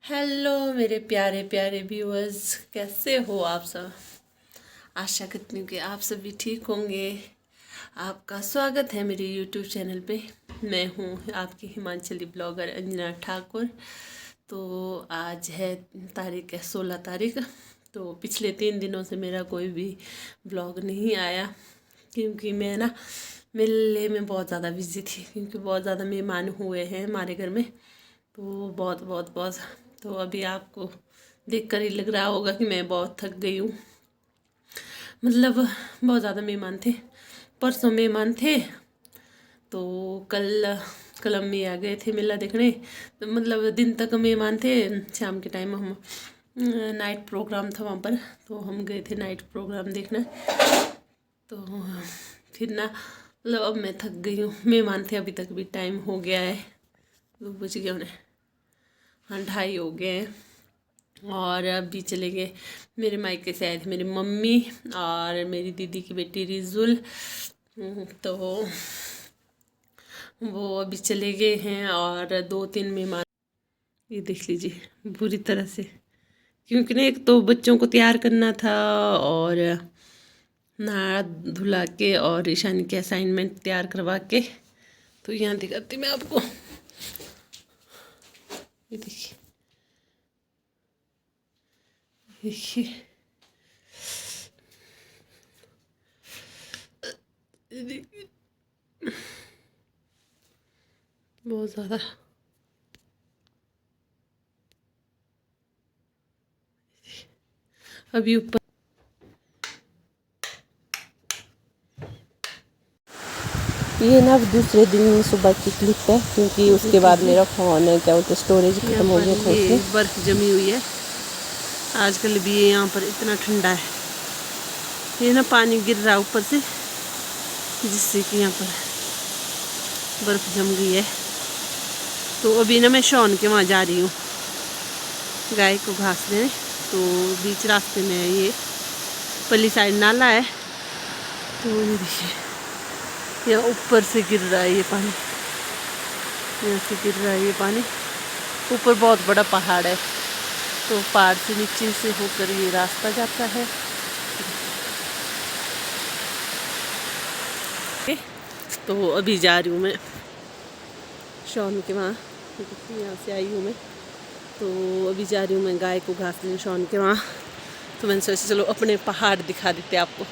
Hello मेरे प्यारे प्यारे व्यूअर्स, कैसे हो आप सब। आशा करती हूँ कि आप सभी ठीक होंगे। आपका स्वागत है मेरे यूट्यूब चैनल पे। मैं हूँ आपकी हिमाचली ब्लॉगर अंजना ठाकुर। तो आज है तारीख है 16 तारीख। तो पिछले 3 दिनों से मेरा कोई भी ब्लॉग नहीं आया क्योंकि मैं ना मेले में बहुत ज़्यादा बिजी थी, क्योंकि बहुत ज़्यादा मेहमान हुए हैं हमारे घर में। तो बहुत बहुत बहुत तो अभी आपको देखकर ही लग रहा होगा कि मैं बहुत थक गई हूँ। मतलब बहुत ज़्यादा मेहमान थे, परसों मेहमान थे। तो कल कल अम्मी आ गए थे मेला देखने। तो मतलब दिन तक मेहमान थे, शाम के टाइम हम नाइट प्रोग्राम था वहाँ पर, तो हम गए थे नाइट प्रोग्राम देखने। तो फिर ना मतलब अब मैं थक गई हूँ। मेहमान थे, अभी तक भी टाइम हो गया है, 2 बज गए उन्हें, हाँ 2:30 हो गए हैं। और अभी चले गए मेरे मायके से आए थे मेरी मम्मी और मेरी दीदी की बेटी रिजुल। तो वो अभी चले गए हैं। और 2-3 मेहमान, ये देख लीजिए बुरी तरह से, क्योंकि ना एक तो बच्चों को तैयार करना था और नहा धुला के और ईशानी के असाइनमेंट तैयार करवा के। तो यहाँ दिखाती मैं आपको, ये देखिए देखिए देखिए, बहुत ज़्यादा। अभी ऊपर ये ना दूसरे दिन सुबह की क्लिप है, क्योंकि उसके बाद मेरा फ़ोन है क्या बोलते स्टोरेज खत्म हो गया था उसमें। बर्फ़ जमी हुई है आजकल भी, ये यहाँ पर इतना ठंडा है। ये ना पानी गिर रहा है ऊपर से, जिससे कि यहाँ पर बर्फ़ जम गई है। तो अभी ना मैं शॉन के वहाँ जा रही हूँ गाय को घास देने। तो बीच रास्ते में ये पल्ली साइड नाला है, तो ये देखिए यहाँ ऊपर से गिर रहा है ये पानी, यहाँ से गिर रहा है ये पानी। ऊपर बहुत बड़ा पहाड़ है, तो पहाड़ से नीचे से होकर ये रास्ता जाता है। तो अभी जा रही हूँ मैं शॉन के वहाँ, यहाँ से आई हूँ मैं। तो अभी जा रही हूँ मैं गाय को घास देने शॉन के वहाँ। तो मैंने सोचा चलो अपने पहाड़ दिखा देते आपको,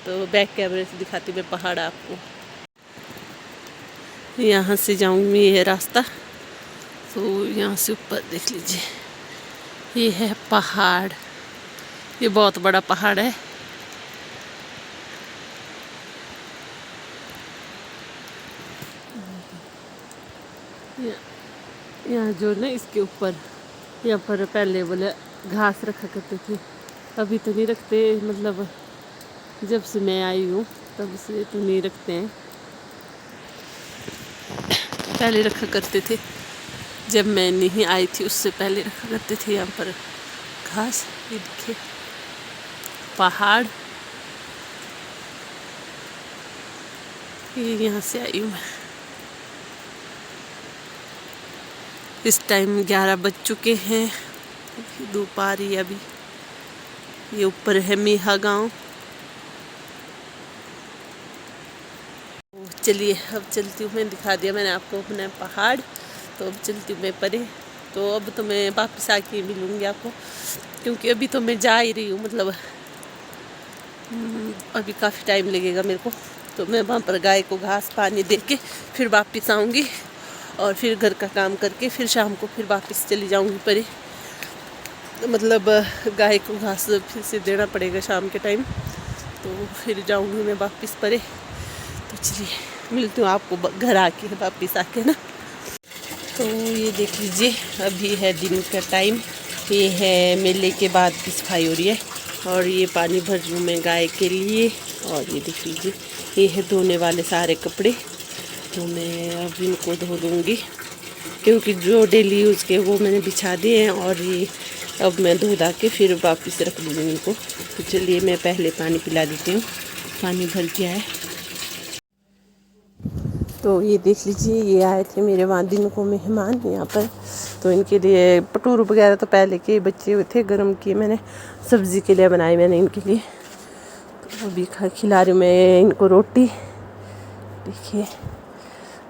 तो बैक कैमरे से दिखाती मैं पहाड़ आपको। यहाँ से जाऊँगी, ये है रास्ता। तो यहाँ से ऊपर देख लीजिए, ये है पहाड़, ये बहुत बड़ा पहाड़ है। यहाँ जो ना इसके ऊपर, यहाँ पर पहले बोले घास रखा करते थे, अभी तो नहीं रखते। मतलब जब से मैं आई हूँ तब से तो नहीं रखते हैं, पहले रखा करते थे। जब मैं नहीं आई थी उससे पहले रखा करते थे यहाँ पर घास। ये देखिए पहाड़, ये यहाँ से आई हूँ मैं। इस टाइम 11 बज चुके हैं, धूप आ रही है अभी। ये ऊपर है मीहा गांव। चलिए अब चलती हूँ मैं, दिखा दिया मैंने आपको अपना पहाड़। तो अब चलती हूँ मैं परे। तो अब तो मैं वापस आके मिलूँगी आपको, क्योंकि अभी तो मैं जा ही रही हूँ। मतलब अभी काफ़ी टाइम लगेगा मेरे को। तो मैं वहाँ पर गाय को घास पानी दे के फिर वापस आऊँगी, और फिर घर का काम करके फिर शाम को फिर वापस चली जाऊँगी परे। मतलब गाय को घास फिर से देना पड़ेगा शाम के टाइम, तो फिर जाऊँगी मैं वापस परे। तो चलिए मिलती हूँ आपको घर आके, वापस आके ना। तो ये देख लीजिए अभी है दिन का टाइम, ये है मेले के बाद की सफाई हो रही है। और ये पानी भर रही हूँ मैं गाय के लिए। और ये देख लीजिए ये है धोने वाले सारे कपड़े, तो मैं अब इनको धो दूँगी, क्योंकि जो डेली यूज़ के वो मैंने बिछा दिए हैं। और ये अब मैं धो धा के फिर वापस रख दूँगी इनको। तो चलिए मैं पहले पानी पिला देती हूँ, पानी भर गया है। तो ये देख लीजिए, ये आए थे मेरे वहाँ दिन को मेहमान यहाँ पर, तो इनके लिए भटूरे वगैरह तो पहले के बच्चे हुए थे, गर्म किए मैंने, सब्ज़ी के लिए बनाई मैंने इनके लिए। तो अभी खिला रही हूँ मैं इनको रोटी। देखिए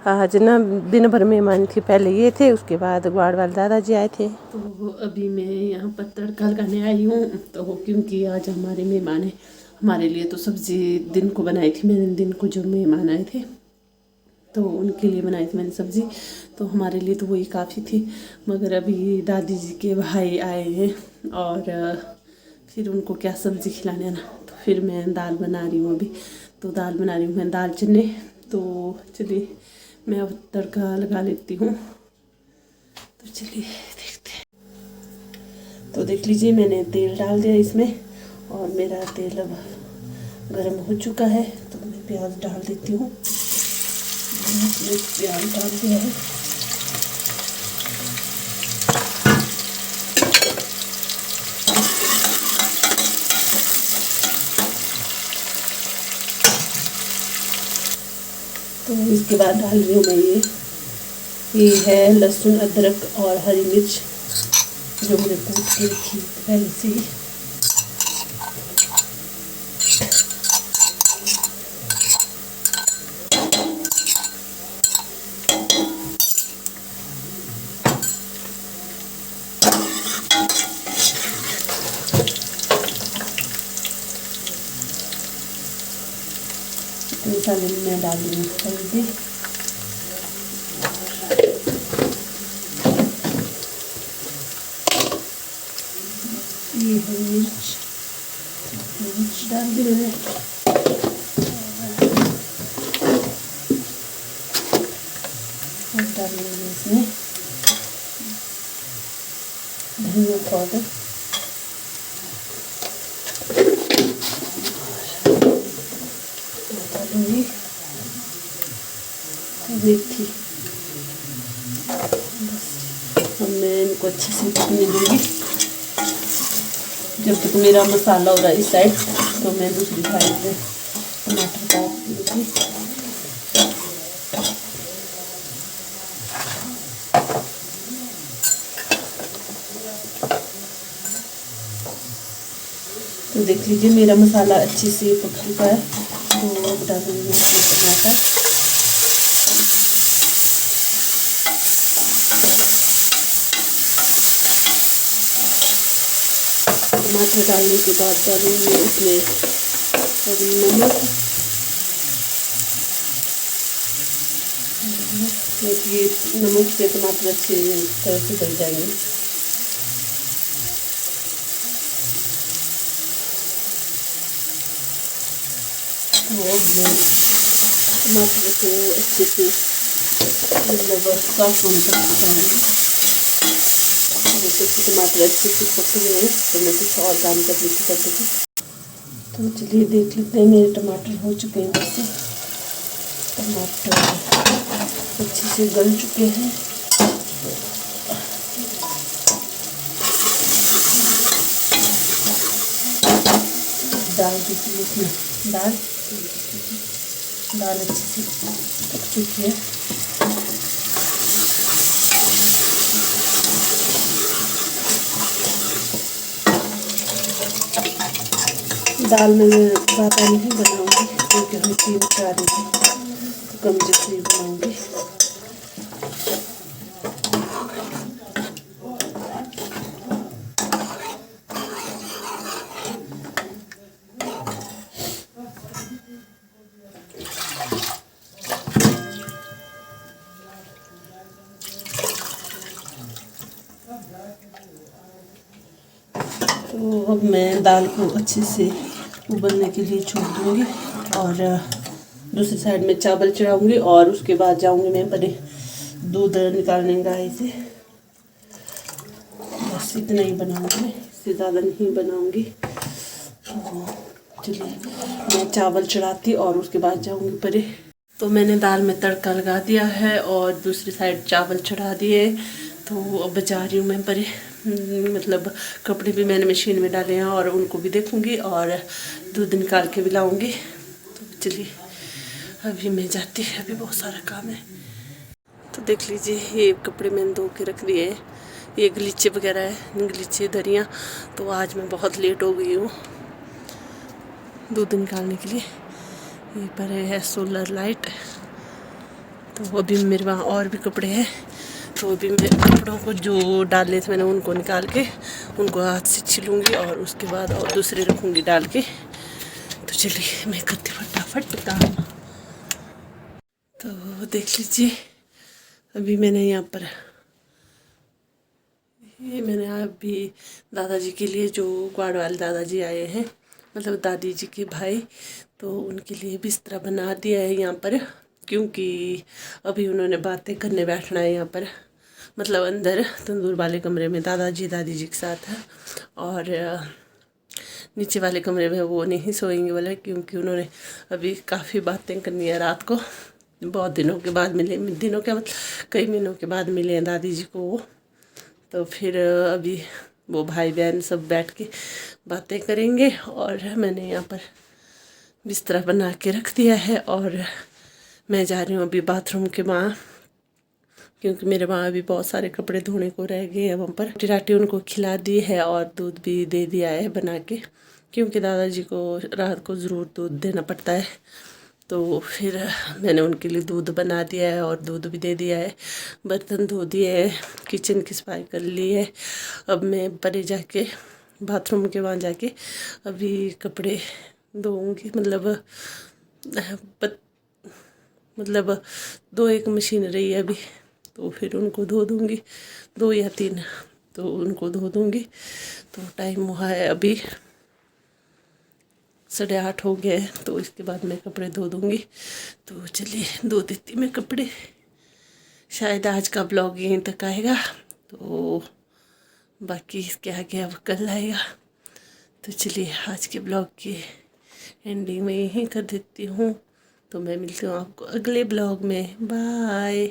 आज ना दिन भर मेहमान थे, पहले ये थे, उसके बाद ग्वाड़ वाले दादाजी आए थे। तो अभी मैं यहाँ पर तड़का लगाने आई हूँ, तो क्योंकि आज हमारे मेहमान हैं, हमारे लिए तो सब्ज़ी दिन को बनाई थी मैंने, दिन को जो मेहमान आए थे तो उनके लिए बनाई थी मैंने सब्ज़ी, तो हमारे लिए तो वही काफ़ी थी। मगर अभी दादी जी के भाई आए हैं और फिर उनको क्या सब्ज़ी खिलाने ना, तो फिर मैं दाल बना रही हूँ अभी। तो दाल बना रही हूँ मैं दाल चने। तो चलिए मैं अब तड़का लगा लेती हूँ। तो चलिए देखते हैं। तो देख लीजिए मैंने तेल डाल दिया इसमें और मेरा तेल अब गर्म हो चुका है। तो मैं प्याज डाल देती हूँ। प्याज डाल दिया है। तो इसके बाद डाल रही हूँ मैं ये है लहसुन, अदरक और हरी मिर्च जो मैंने कूट के रखी पहले से ही। मसाले में मैं डाल दूँगी हल्दी, ये है मिर्च डाल दी मैंने, और डाल देंगे इसमें धनिया पाउडर, डालूंगी मेथी। अब मैं इनको अच्छे से पकने दूँगी जब तक मेरा मसाला हो रहा है इस साइड, तो मैं दूसरी साइड में टमाटर काट दूँगी। तो देख लीजिए मेरा मसाला अच्छे से पक चुका है। तो अब डालूंगी टमाटर, टमाटर डालने के बाद डालूंगी उसमें थोड़ी नमक, क्योंकि नमक से टमाटर अच्छी तरह से गल जाएंगे। तो अब मैं टमाटर को अच्छे से मतलब सॉफ्ट होने तक पकाऊंगी। जैसे कि टमाटर अच्छे से पक गए हैं तो मैं कुछ और काम कर रही थी करते थे। तो चलिए देख लेते हैं, मेरे टमाटर हो चुके हैं। वैसे टमाटर अच्छे से गल चुके हैं। दाल दीजिए इसमें, दाल अच्छे से पक चुकी है। दाल में मैं ज़्यादा नहीं बनाऊंगी क्योंकि हम 3-4 हैं, तो कम जैसे बनाऊंगी। तो अब मैं दाल को अच्छे से उबलने के लिए छोड़ दूँगी और दूसरी साइड में चावल चढ़ाऊँगी और उसके बाद जाऊँगी मैं पहले दूध निकालने गाय से। बस इतना ही बनाऊँगी, इससे ज़्यादा नहीं बनाऊँगी। तो चलिए मैं चावल चढ़ाती और उसके बाद जाऊँगी परे। तो मैंने दाल में तड़का लगा दिया है और दूसरी साइड चावल चढ़ा दिए। तो अब बचा रही हूँ मैं परे, मतलब कपड़े भी मैंने मशीन में डाले हैं और उनको भी देखूँगी और दूध निकाल के भी लाऊँगी। तो चलिए अभी मैं जाती है, अभी बहुत सारा काम है। तो देख लीजिए ये कपड़े मैंने धो के रख दिए हैं, ये गलीचे वगैरह है, गलीचे दरियाँ। तो आज मैं बहुत लेट हो गई हूँ दूध निकालने के लिए। ये पर है सोलर लाइट। तो अभी मेरे वहाँ और भी कपड़े हैं, तो अभी मैं कपड़ों को जो डाले थे मैंने उनको निकाल के उनको हाथ से छिलूँगी और उसके बाद और दूसरे रखूँगी डाल के। तो चलिए मैं करती फटाफट काम। तो देख लीजिए अभी मैंने यहाँ पर ये मैंने अभी दादाजी के लिए जो ग्वाड़ वाले दादाजी आए हैं, मतलब दादी जी के भाई, तो उनके लिए बिस्तरा बना दिया है यहाँ पर। क्योंकि अभी उन्होंने बातें करने बैठना है यहाँ पर, मतलब अंदर तंदूर वाले कमरे में दादाजी दादी जी के साथ है। और नीचे वाले कमरे में वो नहीं सोएंगे बोले, क्योंकि उन्होंने अभी काफ़ी बातें करनी है रात को। बहुत दिनों के बाद मिले, दिनों के मतलब कई महीनों के बाद मिले हैं दादी जी को वो। तो फिर अभी वो भाई बहन सब बैठ के बातें करेंगे। और मैंने यहाँ पर बिस्तरा बना के रख दिया है और मैं जा रही हूँ अभी बाथरूम के वहाँ, क्योंकि मेरे वहाँ अभी बहुत सारे कपड़े धोने को रह गए हैं। वहाँ पर रोटी राटी उनको खिला दी है और दूध भी दे दिया है बना के, क्योंकि दादाजी को रात को ज़रूर दूध देना पड़ता है। तो फिर मैंने उनके लिए दूध बना दिया है और दूध भी दे दिया है, बर्तन धो दिए हैं, किचन की सफाई कर ली है। अब मैं परे जाके बाथरूम के वहाँ जाके अभी कपड़े धोऊंगी, मतलब दो एक मशीन रही है अभी, तो फिर उनको धो दूँगी, 2 या 3 तो उनको धो दूँगी। तो टाइम हुआ है अभी 8:30 हो गए, तो इसके बाद मैं कपड़े धो दूँगी। तो चलिए धो देती मैं कपड़े। शायद आज का ब्लॉग यहीं तक आएगा, तो बाकी इसके आगे अब कल आएगा। तो चलिए आज के ब्लॉग की एंडिंग में यहीं कर देती हूँ। तो मैं मिलती हूँ आपको अगले ब्लॉग में। बाय।